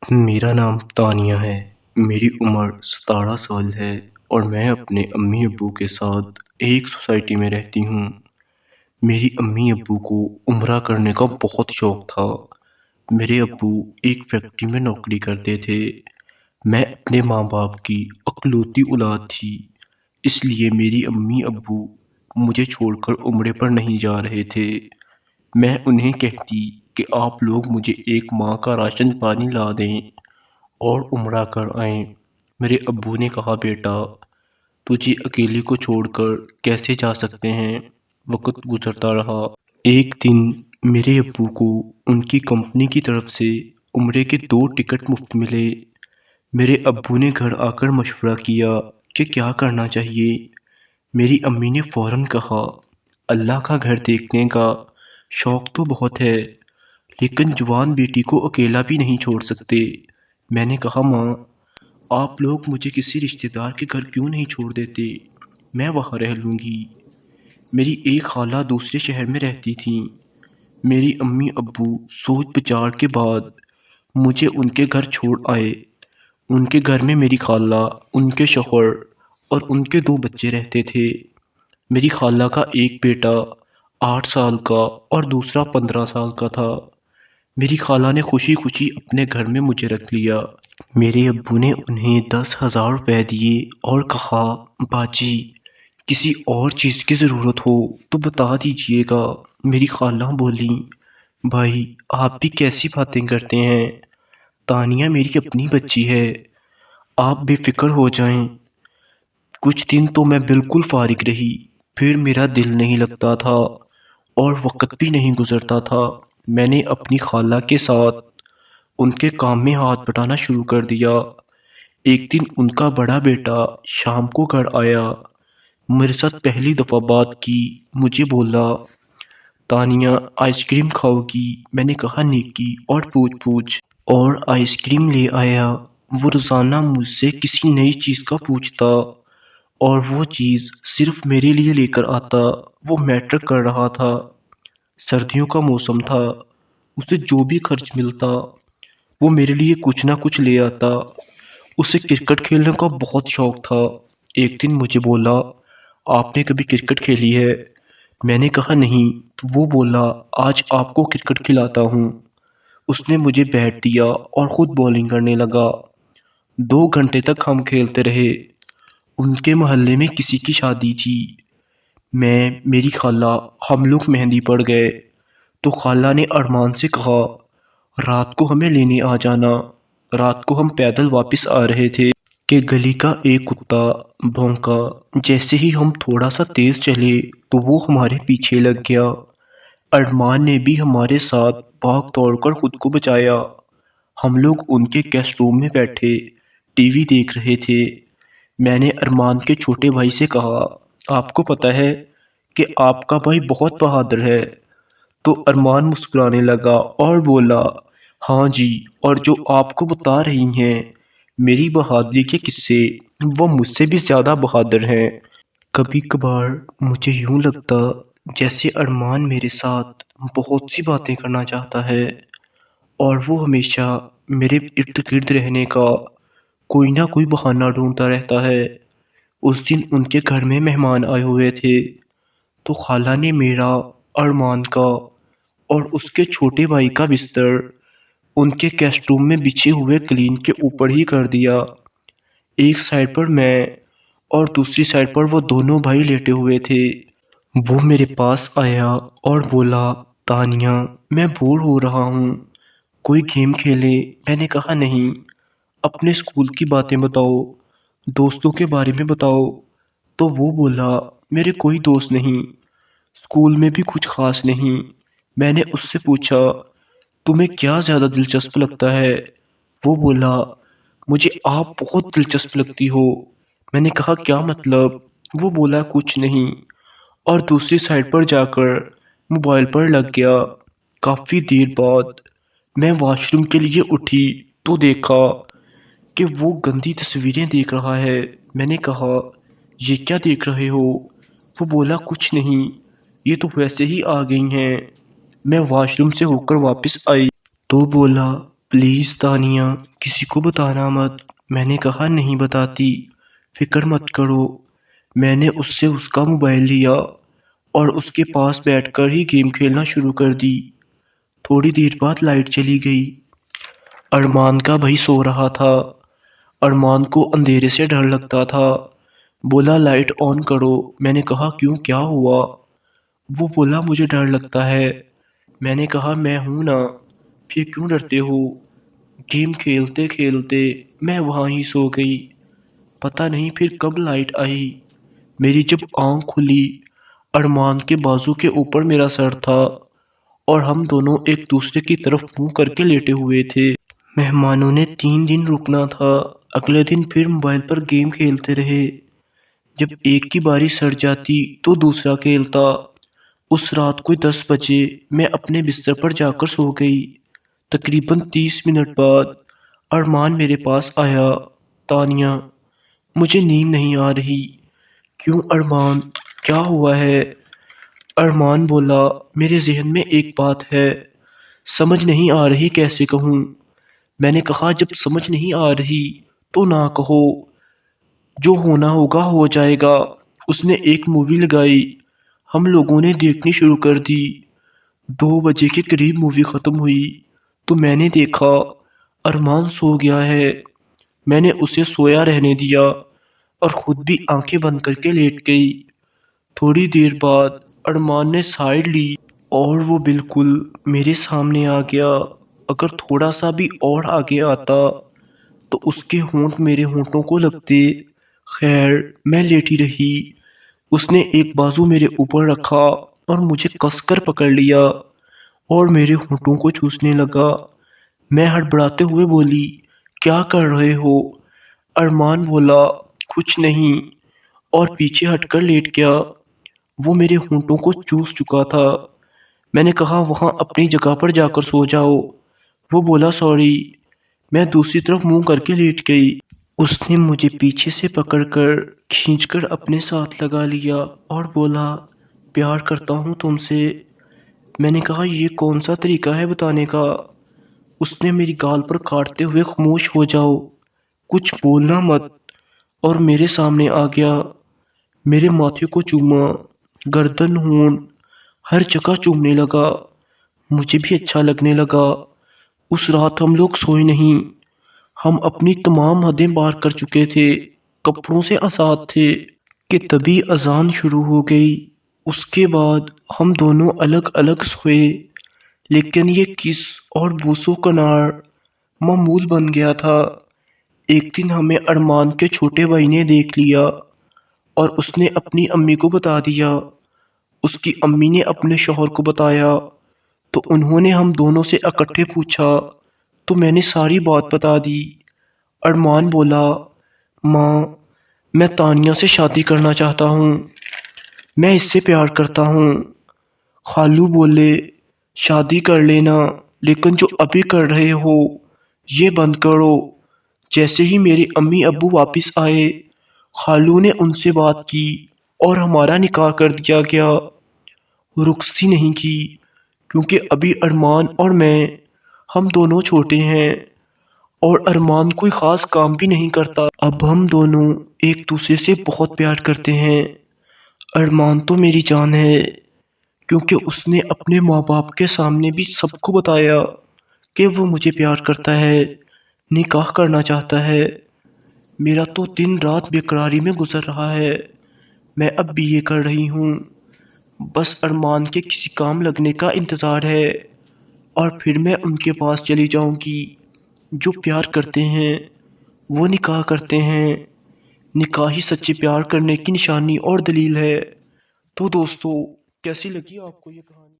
میرا نام تانیہ ہے۔ میری عمر 17 سال ہے اور میں اپنے امی ابو کے ساتھ ایک سوسائٹی میں رہتی ہوں۔ میری امی ابو کو عمرہ کرنے کا بہت شوق تھا۔ میرے ابو ایک فیکٹری میں نوکری کرتے تھے۔ میں اپنے ماں باپ کی اکلوتی اولاد تھی، اس لیے میری امی ابو مجھے چھوڑ کر عمرے پر نہیں جا رہے تھے۔ میں انہیں کہتی کہ آپ لوگ مجھے ایک ماہ کا راشن پانی لا دیں اور عمرہ کر آئیں۔ میرے ابو نے کہا، بیٹا تجھے اکیلے کو چھوڑ کر کیسے جا سکتے ہیں؟ وقت گزرتا رہا۔ ایک دن میرے ابو کو ان کی کمپنی کی طرف سے عمرے کے 2 ٹکٹ مفت ملے۔ میرے ابو نے گھر آ کر مشورہ کیا کہ کیا کرنا چاہیے۔ میری امی نے فوراً کہا، اللہ کا گھر دیکھنے کا شوق تو بہت ہے، لیکن جوان بیٹی کو اکیلا بھی نہیں چھوڑ سکتے۔ میں نے کہا، ماں آپ لوگ مجھے کسی رشتہ دار کے گھر کیوں نہیں چھوڑ دیتے؟ میں وہاں رہ لوں گی۔ میری ایک خالہ دوسرے شہر میں رہتی تھیں۔ میری امی ابو سوچ بچار کے بعد مجھے ان کے گھر چھوڑ آئے۔ ان کے گھر میں میری خالہ، ان کے شوہر اور ان کے 2 بچے رہتے تھے۔ میری خالہ کا ایک بیٹا 8 سال کا اور دوسرا 15 سال کا تھا۔ میری خالہ نے خوشی خوشی اپنے گھر میں مجھے رکھ لیا۔ میرے ابو نے انہیں 10,000 روپے دیے اور کہا، باجی کسی اور چیز کی ضرورت ہو تو بتا دیجیے گا۔ میری خالہ بولی، بھائی آپ بھی کیسی باتیں کرتے ہیں؟ تانیہ میری اپنی بچی ہے، آپ بے فکر ہو جائیں۔ کچھ دن تو میں بالکل فارغ رہی، پھر میرا دل نہیں لگتا تھا اور وقت بھی نہیں گزرتا تھا۔ میں نے اپنی خالہ کے ساتھ ان کے کام میں ہاتھ بٹانا شروع کر دیا۔ ایک دن ان کا بڑا بیٹا شام کو گھر آیا، میرے ساتھ پہلی دفعہ بات کی، مجھے بولا، تانیہ آئس کریم کھاؤ گی؟ میں نے کہا، نیکی اور پوچھ پوچھ، اور آئس کریم لے آیا۔ وہ روزانہ مجھ سے کسی نئی چیز کا پوچھتا اور وہ چیز صرف میرے لیے لے کر آتا۔ وہ میٹرک کر رہا تھا، سردیوں کا موسم تھا، اسے جو بھی خرچ ملتا وہ میرے لیے کچھ نہ کچھ لے آتا۔ اسے کرکٹ کھیلنے کا بہت شوق تھا۔ ایک دن مجھے بولا، آپ نے کبھی کرکٹ کھیلی ہے؟ میں نے کہا نہیں۔ تو وہ بولا، آج آپ کو کرکٹ کھلاتا ہوں۔ اس نے مجھے بیٹ دیا اور خود بولنگ کرنے لگا۔ 2 گھنٹے تک ہم کھیلتے رہے۔ ان کے محلے میں کسی کی شادی تھی۔ میں، میری خالہ، ہم لوگ مہندی پڑ گئے تو خالہ نے ارمان سے کہا، رات کو ہمیں لینے آ جانا۔ رات کو ہم پیدل واپس آ رہے تھے کہ گلی کا ایک کتا بھونکا۔ جیسے ہی ہم تھوڑا سا تیز چلے تو وہ ہمارے پیچھے لگ گیا۔ ارمان نے بھی ہمارے ساتھ بھاگ دوڑ کر خود کو بچایا۔ ہم لوگ ان کے گیسٹ روم میں بیٹھے ٹی وی دیکھ رہے تھے۔ میں نے ارمان کے چھوٹے بھائی سے کہا، آپ کو پتہ ہے کہ آپ کا بھائی بہت بہادر ہے؟ تو ارمان مسکرانے لگا اور بولا، ہاں جی، اور جو آپ کو بتا رہی ہیں میری بہادری کے قصے، وہ مجھ سے بھی زیادہ بہادر ہیں۔ کبھی کبھار مجھے یوں لگتا جیسے ارمان میرے ساتھ بہت سی باتیں کرنا چاہتا ہے اور وہ ہمیشہ میرے ارد گرد رہنے کا کوئی نہ کوئی بہانہ ڈھونڈتا رہتا ہے۔ اس دن ان کے گھر میں مہمان آئے ہوئے تھے تو خالہ نے میرا، ارمان کا اور اس کے چھوٹے بھائی کا بستر ان کے گیسٹ روم میں بچھے ہوئے قالین کے اوپر ہی کر دیا۔ ایک سائڈ پر میں اور دوسری سائڈ پر وہ دونوں بھائی لیٹے ہوئے تھے۔ وہ میرے پاس آیا اور بولا، تانیہ میں بور ہو رہا ہوں، کوئی گیم کھیلے؟ میں نے کہا، نہیں، اپنے اسکول کی باتیں بتاؤ، دوستوں کے بارے میں بتاؤ۔ تو وہ بولا، میرے کوئی دوست نہیں، اسکول میں بھی کچھ خاص نہیں۔ میں نے اس سے پوچھا، تمہیں کیا زیادہ دلچسپ لگتا ہے؟ وہ بولا، مجھے آپ بہت دلچسپ لگتی ہو۔ میں نے کہا، کیا مطلب؟ وہ بولا، کچھ نہیں، اور دوسری سائڈ پر جا کر موبائل پر لگ گیا۔ کافی دیر بعد میں واش روم کے لیے اٹھی تو دیکھا کہ وہ گندی تصویریں دیکھ رہا ہے۔ میں نے کہا، یہ کیا دیکھ رہے ہو؟ وہ بولا، کچھ نہیں، یہ تو ویسے ہی آ گئی ہیں۔ میں واش روم سے ہو کر واپس آئی تو بولا، پلیز تانیہ، کسی کو بتانا مت۔ میں نے کہا نہیں بتاتی، فکر مت کرو۔ میں نے اس سے اس کا موبائل لیا اور اس کے پاس بیٹھ کر ہی گیم کھیلنا شروع کر دی۔ تھوڑی دیر بعد لائٹ چلی گئی۔ ارمان کا بھائی سو رہا تھا۔ ارمان کو اندھیرے سے ڈر لگتا تھا۔ بولا لائٹ آن کرو۔ میں نے کہا کیوں، کیا ہوا؟ وہ بولا مجھے ڈر لگتا ہے۔ میں نے کہا میں ہوں نا، پھر کیوں ڈرتے ہو؟ گیم کھیلتے کھیلتے میں وہاں ہی سو گئی۔ پتہ نہیں پھر کب لائٹ آئی۔ میری جب آنکھ کھلی، ارمان کے بازو کے اوپر میرا سر تھا اور ہم دونوں ایک دوسرے کی طرف منہ کر کے لیٹے ہوئے تھے۔ مہمانوں نے 3 دن رکنا تھا۔ اگلے دن پھر موبائل پر گیم کھیلتے رہے۔ جب ایک کی باری سڑ جاتی تو دوسرا کھیلتا۔ اس رات کو 10 بجے میں اپنے بستر پر جا کر سو گئی۔ تقریباً 30 منٹ بعد ارمان میرے پاس آیا۔ تانیہ، مجھے نیند نہیں آ رہی۔ کیوں ارمان، کیا ہوا ہے؟ ارمان بولا میرے ذہن میں ایک بات ہے، سمجھ نہیں آ رہی کیسے کہوں۔ میں نے کہا جب سمجھ نہیں آ رہی تو نہ کہو، جو ہونا ہوگا ہو جائے گا۔ اس نے ایک مووی لگائی، ہم لوگوں نے دیکھنی شروع کر دی۔ 2 بجے کے قریب مووی ختم ہوئی تو میں نے دیکھا ارمان سو گیا ہے۔ میں نے اسے سویا رہنے دیا اور خود بھی آنکھیں بند کر کے لیٹ گئی۔ تھوڑی دیر بعد ارمان نے سائیڈ لی اور وہ بالکل میرے سامنے آ گیا۔ اگر تھوڑا سا بھی اور آگے آتا تو اس کے ہونٹ میرے ہونٹوں کو لگتے۔ خیر میں لیٹی رہی۔ اس نے ایک بازو میرے اوپر رکھا اور مجھے کس کر پکڑ لیا اور میرے ہونٹوں کو چوسنے لگا۔ میں ہڑبڑاتے ہوئے بولی کیا کر رہے ہو؟ ارمان بولا کچھ نہیں، اور پیچھے ہٹ کر لیٹ گیا۔ وہ میرے ہونٹوں کو چوس چکا تھا۔ میں نے کہا وہاں اپنی جگہ پر جا کر سو جاؤ۔ وہ بولا سوری۔ میں دوسری طرف منہ کر کے لیٹ گئی۔ اس نے مجھے پیچھے سے پکڑ کر کھینچ کر اپنے ساتھ لگا لیا اور بولا پیار کرتا ہوں تم سے۔ میں نے کہا یہ کون سا طریقہ ہے بتانے کا؟ اس نے میری گال پر کاٹتے ہوئے خاموش ہو جاؤ، کچھ بولنا مت، اور میرے سامنے آ گیا۔ میرے ماتھے کو چوما، گردن، ہونٹ، ہر جگہ چومنے لگا۔ مجھے بھی اچھا لگنے لگا۔ اس رات ہم لوگ سوئے نہیں۔ ہم اپنی تمام حدیں پار کر چکے تھے، کپڑوں سے آزاد تھے کہ تبھی اذان شروع ہو گئی۔ اس کے بعد ہم دونوں الگ الگ سوئے، لیکن یہ کس اور بوسوں کا نار معمول بن گیا تھا۔ ایک دن ہمیں ارمان کے چھوٹے بھائی نے دیکھ لیا اور اس نے اپنی امی کو بتا دیا۔ اس کی امی نے اپنے شوہر کو بتایا تو انہوں نے ہم دونوں سے اکٹھے پوچھا تو میں نے ساری بات بتا دی۔ ارمان بولا ماں، میں تانیہ سے شادی کرنا چاہتا ہوں، میں اس سے پیار کرتا ہوں۔ خالو بولے شادی کر لینا، لیکن جو ابھی کر رہے ہو یہ بند کرو۔ جیسے ہی میرے امی ابو واپس آئے، خالو نے ان سے بات کی اور ہمارا نکاح کر دیا گیا۔ رخصتی نہیں کی کیونکہ ابھی ارمان اور میں، ہم دونوں چھوٹے ہیں اور ارمان کوئی خاص کام بھی نہیں کرتا۔ اب ہم دونوں ایک دوسرے سے بہت پیار کرتے ہیں۔ ارمان تو میری جان ہے، کیونکہ اس نے اپنے ماں باپ کے سامنے بھی سب کو بتایا کہ وہ مجھے پیار کرتا ہے، نکاح کرنا چاہتا ہے۔ میرا تو دن رات بے قراری میں گزر رہا ہے۔ میں اب BA کر رہی ہوں، بس ارمان کے کسی کام لگنے کا انتظار ہے اور پھر میں ان کے پاس چلی جاؤں گی۔ جو پیار کرتے ہیں وہ نکاح کرتے ہیں۔ نکاح ہی سچے پیار کرنے کی نشانی اور دلیل ہے۔ تو دوستو، کیسی لگی آپ کو یہ کہانی؟